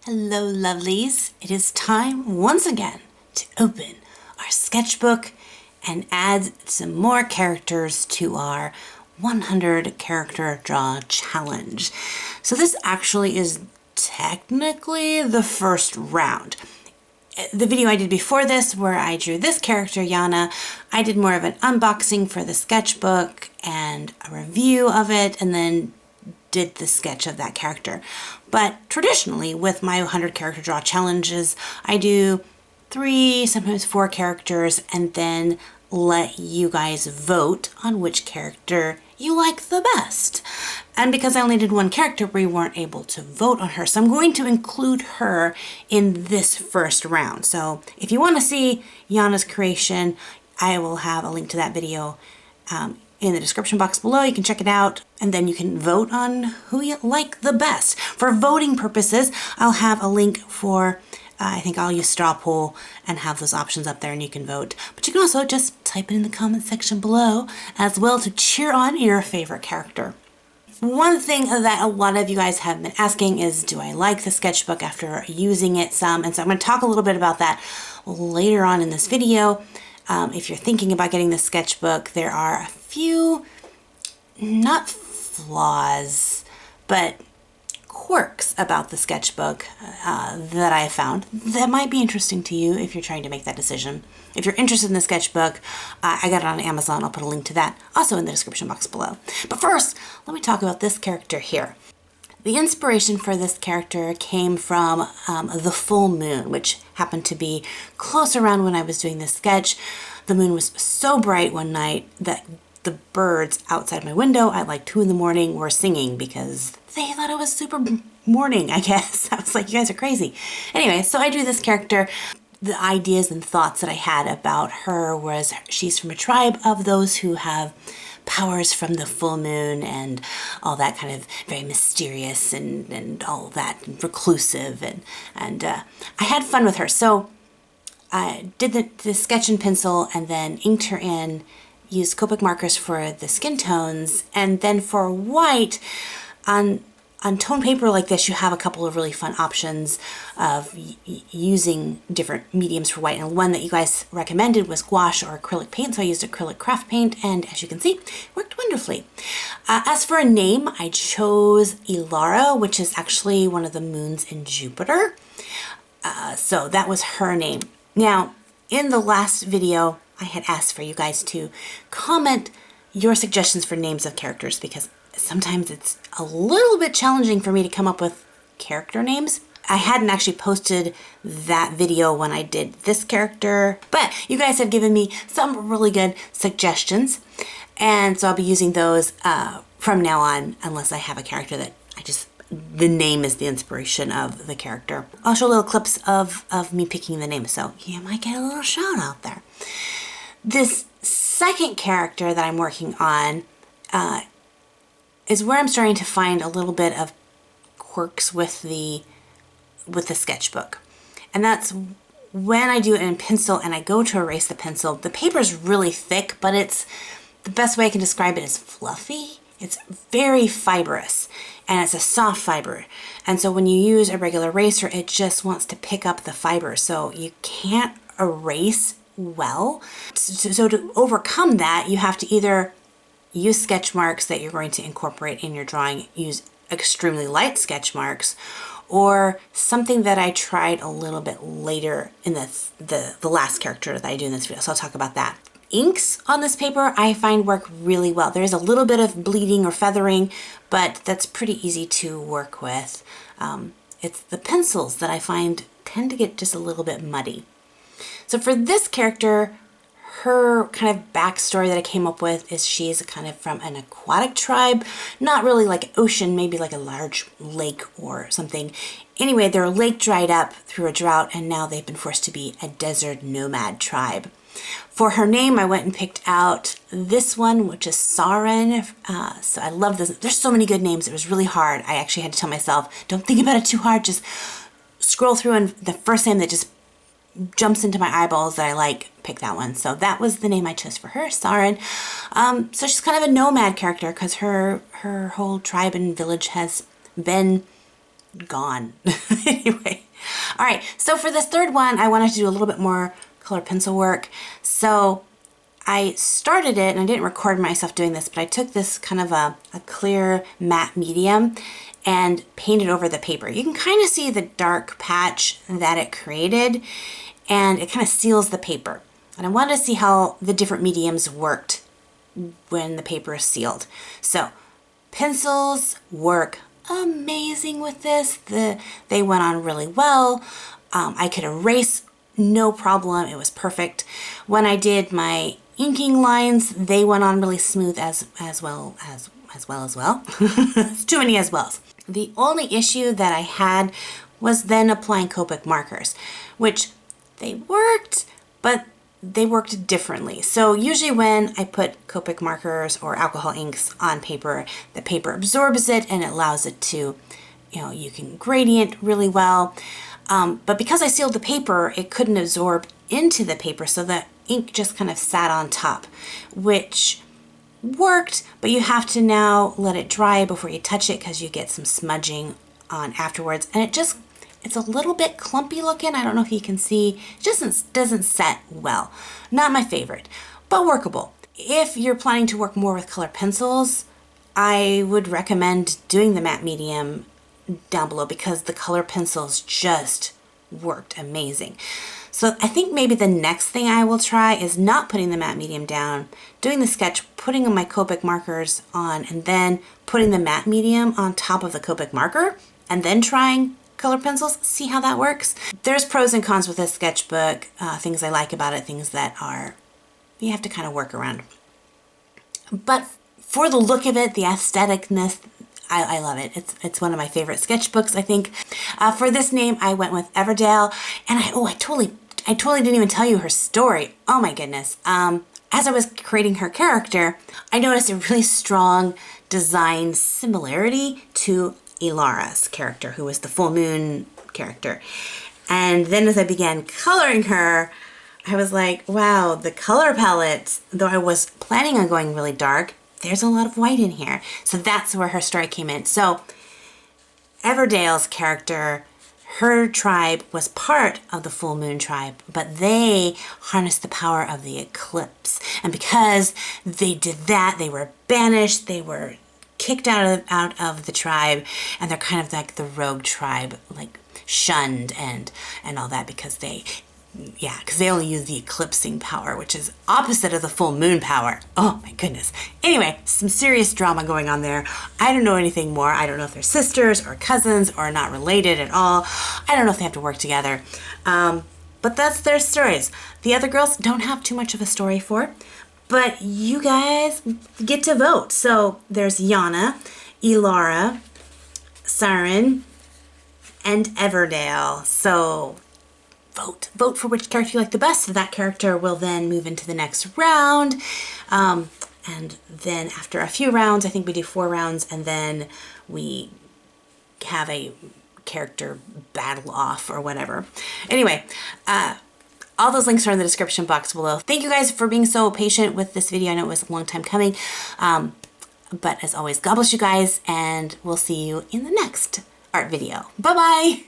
Hello lovelies, it is time once again to open our sketchbook and add some more characters to our 100 character draw challenge. So this actually is technically the first round. The video I did before this where I drew this character, Yana, I did more of an unboxing for the sketchbook and a review of it and then did the sketch of that character. But traditionally with my 100 character draw challenges, I do 3, sometimes 4 characters and then let you guys vote on which character you like the best. And because I only did one character, we weren't able to vote on her. So I'm going to include her in this first round. So if you want to see Yana's creation, I will have a link to that video in the description box below. You can check it out and then you can vote on who you like the best. For voting purposes, I'll have a link for I think I'll use straw poll and have those options up there and you can vote. But you can also just type it in the comment section below as well to cheer on your favorite character. One thing that a lot of you guys have been asking is, do I like the sketchbook after using it some? And so I'm going to talk a little bit about that later on in this video. If you're thinking about getting the sketchbook, there are a few, not flaws, but quirks about the sketchbook that I found that might be interesting to you if you're trying to make that decision. If you're interested in the sketchbook, I got it on Amazon. I'll put a link to that also in the description box below. But first, let me talk about this character here. The inspiration for this character came from the full moon, which happened to be close around when I was doing this sketch. The moon was so bright one night that the birds outside my window at like 2 in the morning were singing because they thought it was super morning, I guess. I was like, you guys are crazy. Anyway, so I drew this character. The ideas and thoughts that I had about her was she's from a tribe of those who have powers from the full moon and all that, kind of very mysterious and all that, and reclusive, and I had fun with her. So I did the sketch in pencil and then inked her in, used Copic markers for the skin tones, and then for white, on tone paper like this, you have a couple of really fun options of using different mediums for white. And one that you guys recommended was gouache or acrylic paint. So I used acrylic craft paint, and as you can see, it worked wonderfully. As for a name, I chose Ilara, which is actually one of the moons in Jupiter. So that was her name. Now, in the last video, I had asked for you guys to comment your suggestions for names of characters because sometimes it's a little bit challenging for me to come up with character names. I hadn't actually posted that video when I did this character, but you guys have given me some really good suggestions, and so I'll be using those from now on unless I have a character that the name is the inspiration of the character. I'll show little clips of me picking the name, so you might get a little shout out there. This second character that I'm working on is where I'm starting to find a little bit of quirks with the sketchbook. And that's when I do it in pencil and I go to erase the pencil. The paper's really thick, but it's, the best way I can describe it is fluffy. It's very fibrous and it's a soft fiber. And so when you use a regular eraser, it just wants to pick up the fiber. So you can't erase well. So to overcome that, you have to either use sketch marks that you're going to incorporate in your drawing, use extremely light sketch marks, or something that I tried a little bit later in the last character that I do in this video. So I'll talk about that. Inks on this paper I find work really well. There's a little bit of bleeding or feathering, but that's pretty easy to work with. It's the pencils that I find tend to get just a little bit muddy. So for this character, her kind of backstory that I came up with is she's kind of from an aquatic tribe, not really like ocean, maybe like a large lake or something. Anyway, their lake dried up through a drought and now they've been forced to be a desert nomad tribe. For her name, I went and picked out this one, which is Saren. So I love this. There's so many good names. It was really hard. I actually had to tell myself, don't think about it too hard. Just scroll through and the first name that just jumps into my eyeballs that I like, pick that one. So that was the name I chose for her, Saren. So she's kind of a nomad character because her whole tribe and village has been gone. Anyway, All right, so for this third one, I wanted to do a little bit more color pencil work. So I started it, and I didn't record myself doing this, but I took this kind of a clear matte medium and painted over the paper. You can kind of see the dark patch that it created, and it kind of seals the paper. And I wanted to see how the different mediums worked when the paper is sealed. So pencils work amazing with this. They went on really well. I could erase no problem. It was perfect. When I did my inking lines, they went on really smooth as well. Too many as wells. The only issue that I had was then applying Copic markers, which they worked, but they worked differently. So usually when I put Copic markers or alcohol inks on paper, the paper absorbs it and it allows it to, you can gradient really well. But because I sealed the paper, it couldn't absorb into the paper, so the ink just kind of sat on top, which worked, but you have to now let it dry before you touch it because you get some smudging on afterwards, and it's a little bit clumpy looking. I don't know if you can see. It just doesn't set well. Not my favorite, but workable. If you're planning to work more with color pencils, I would recommend doing the matte medium down below because the color pencils just worked amazing. So I think maybe the next thing I will try is not putting the matte medium down, doing the sketch, putting my Copic markers on, and then putting the matte medium on top of the Copic marker, and then trying color pencils, see how that works. There's pros and cons with this sketchbook, things I like about it, things that you have to kind of work around. But for the look of it, the aestheticness, I love it. It's one of my favorite sketchbooks, I think. For this name, I went with Everdale, and I totally didn't even tell you her story. Oh my goodness. As I was creating her character, I noticed a really strong design similarity to Ilara's character, who was the full moon character. And then as I began coloring her, I was like, wow, the color palette, though I was planning on going really dark, there's a lot of white in here. So that's where her story came in. So Everdale's character, her tribe was part of the full moon tribe, but they harnessed the power of the eclipse. And because they did that, they were banished, they were kicked out of the tribe, and they're kind of like the rogue tribe, like shunned and all that because they only use the eclipsing power, which is opposite of the full moon power. Oh my goodness. Anyway, some serious drama going on there. I don't know anything more. I don't know if they're sisters or cousins or not related at all. I don't know if they have to work together. But that's their stories. The other girls don't have too much of a story for, but you guys get to vote. So there's Yana, Ilara, Siren, and Everdale. So vote for which character you like the best. So that character will then move into the next round. And then after a few rounds, I think we do 4 rounds, and then we have a character battle off or whatever. Anyway, all those links are in the description box below. Thank you guys for being so patient with this video. I know it was a long time coming. But as always, God bless you guys, and we'll see you in the next art video. Bye-bye.